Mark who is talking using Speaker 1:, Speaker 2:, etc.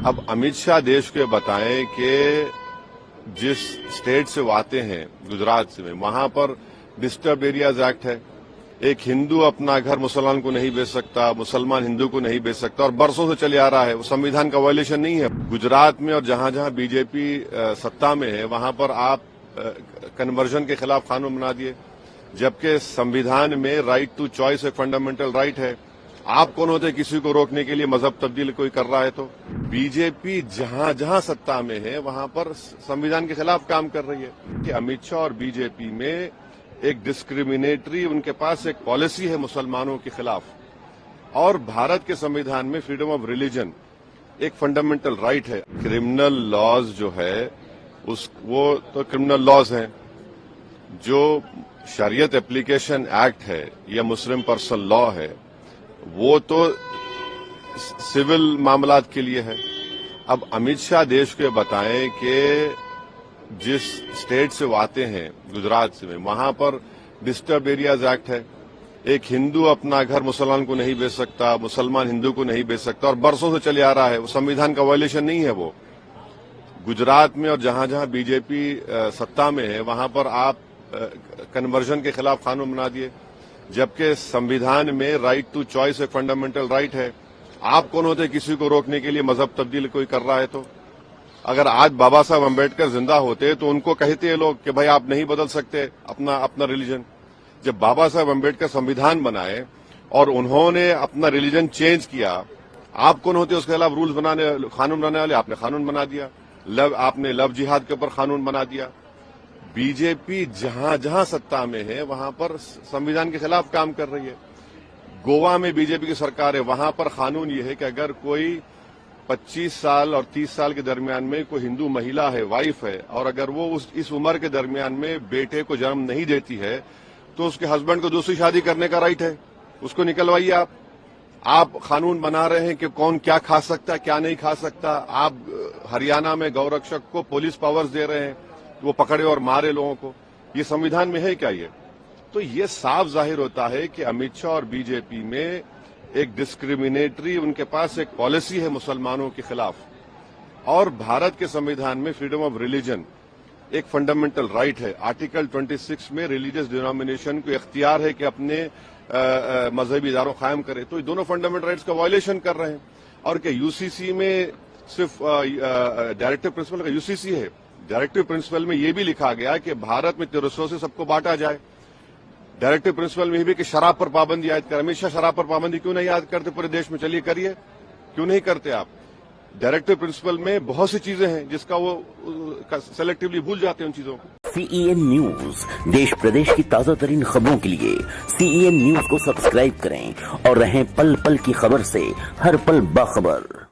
Speaker 1: अब अमित शाह देश को बताएं कि जिस स्टेट से वो आते हैं, गुजरात से, वहां पर डिस्टर्ब एरियाज एक्ट है। एक हिंदू अपना घर मुसलमान को नहीं बेच सकता, मुसलमान हिंदू को नहीं बेच सकता, और बरसों से चले आ रहा है। वो संविधान का वायलेशन नहीं है। गुजरात में और जहां जहां बीजेपी सत्ता में है वहां पर आप कन्वर्जन के खिलाफ कानून बना दिए, जबकि संविधान में राइट टू चॉइस एक फंडामेंटल राइट है। आप कौन होते किसी को रोकने के लिए मजहब तब्दील कोई कर रहा है? तो बीजेपी जहां जहां सत्ता में है वहां पर संविधान के खिलाफ काम कर रही है। कि अमित शाह और बीजेपी में एक डिस्क्रिमिनेटरी उनके पास एक पॉलिसी है मुसलमानों के खिलाफ, और भारत के संविधान में फ्रीडम ऑफ रिलीजन एक फंडामेंटल राइट है। क्रिमिनल लॉज जो है वो तो क्रिमिनल लॉज हैं। जो शरीयत एप्लीकेशन एक्ट है या मुस्लिम पर्सनल लॉ है वो तो सिविल मामलात के लिए है। अब अमित शाह देश को बताएं कि जिस स्टेट से वो आते हैं, गुजरात से, वहां पर डिस्टर्ब एरियाज एक्ट है। एक हिंदू अपना घर मुसलमान को नहीं बेच सकता, मुसलमान हिंदू को नहीं बेच सकता, और बरसों से चले आ रहा है। वो संविधान का वायलेशन नहीं है। वो गुजरात में और जहां जहां बीजेपी सत्ता में है वहां पर आप कन्वर्जन के खिलाफ कानून बना दिए, जबकि संविधान में राइट टू चॉइस एक फंडामेंटल राइट है। आप कौन होते किसी को रोकने के लिए मजहब तब्दील कोई कर रहा है? तो अगर आज बाबा साहब अम्बेडकर जिंदा होते तो उनको कहते लोग कि भाई आप नहीं बदल सकते अपना रिलीजन। जब बाबा साहब अम्बेडकर संविधान बनाए और उन्होंने अपना रिलीजन चेंज किया, आप कौन होते उसके खिलाफ रूल्स बनाने, कानून बनाने वाले? आपने कानून बना दिया। आपने लव जिहाद के ऊपर कानून बना दिया। बीजेपी जहां जहां सत्ता में है वहां पर संविधान के खिलाफ काम कर रही है। गोवा में बीजेपी की सरकार है, वहां पर कानून ये है कि अगर कोई 25 साल और 30 साल के दरमियान में कोई हिंदू महिला है, वाइफ है, और अगर वो इस उम्र के दरमियान में बेटे को जन्म नहीं देती है तो उसके हस्बैंड को दूसरी शादी करने का राइट है। उसको निकलवाइए। आप कानून बना रहे हैं कि कौन क्या खा सकता है, क्या नहीं खा सकता। आप हरियाणा में गौरक्षक को पुलिस पावर्स दे रहे हैं, वो पकड़े और मारे लोगों को। ये संविधान में है क्या? ये तो ये साफ जाहिर होता है कि अमित शाह और बीजेपी में एक डिस्क्रिमिनेटरी उनके पास एक पॉलिसी है मुसलमानों के खिलाफ, और भारत के संविधान में फ्रीडम ऑफ रिलीजन एक फंडामेंटल राइट है। आर्टिकल 26 में रिलीजियस डिनोमिनेशन को इख्तियार है कि अपने मजहबी इदारों कायम करे। तो ये दोनों फंडामेंटल राइट्स का वायलेशन कर रहे हैं। और क्या यूसीसी में सिर्फ डायरेक्टिव प्रिंसिपल का यूसीसी है? डायरेक्टिव प्रिंसिपल में यह भी लिखा गया कि भारत में तिरस्सों से सबको बांटा जाए। डायरेक्टिव प्रिंसिपल में भी कि शराब पर पाबंदी आयद कर। हमेशा शराब पर पाबंदी क्यों नहीं आयद करते पूरे देश में? चलिए करिए, क्यों नहीं करते आप? डायरेक्टिव प्रिंसिपल में बहुत सी चीजें हैं जिसका वो सेलेक्टिवली भूल जाते हैं उन चीजों को।
Speaker 2: CEN न्यूज, देश प्रदेश की ताजा तरीन खबरों के लिए CEN न्यूज को सब्सक्राइब करें और रहें पल पल की खबर से हर पल बाखबर।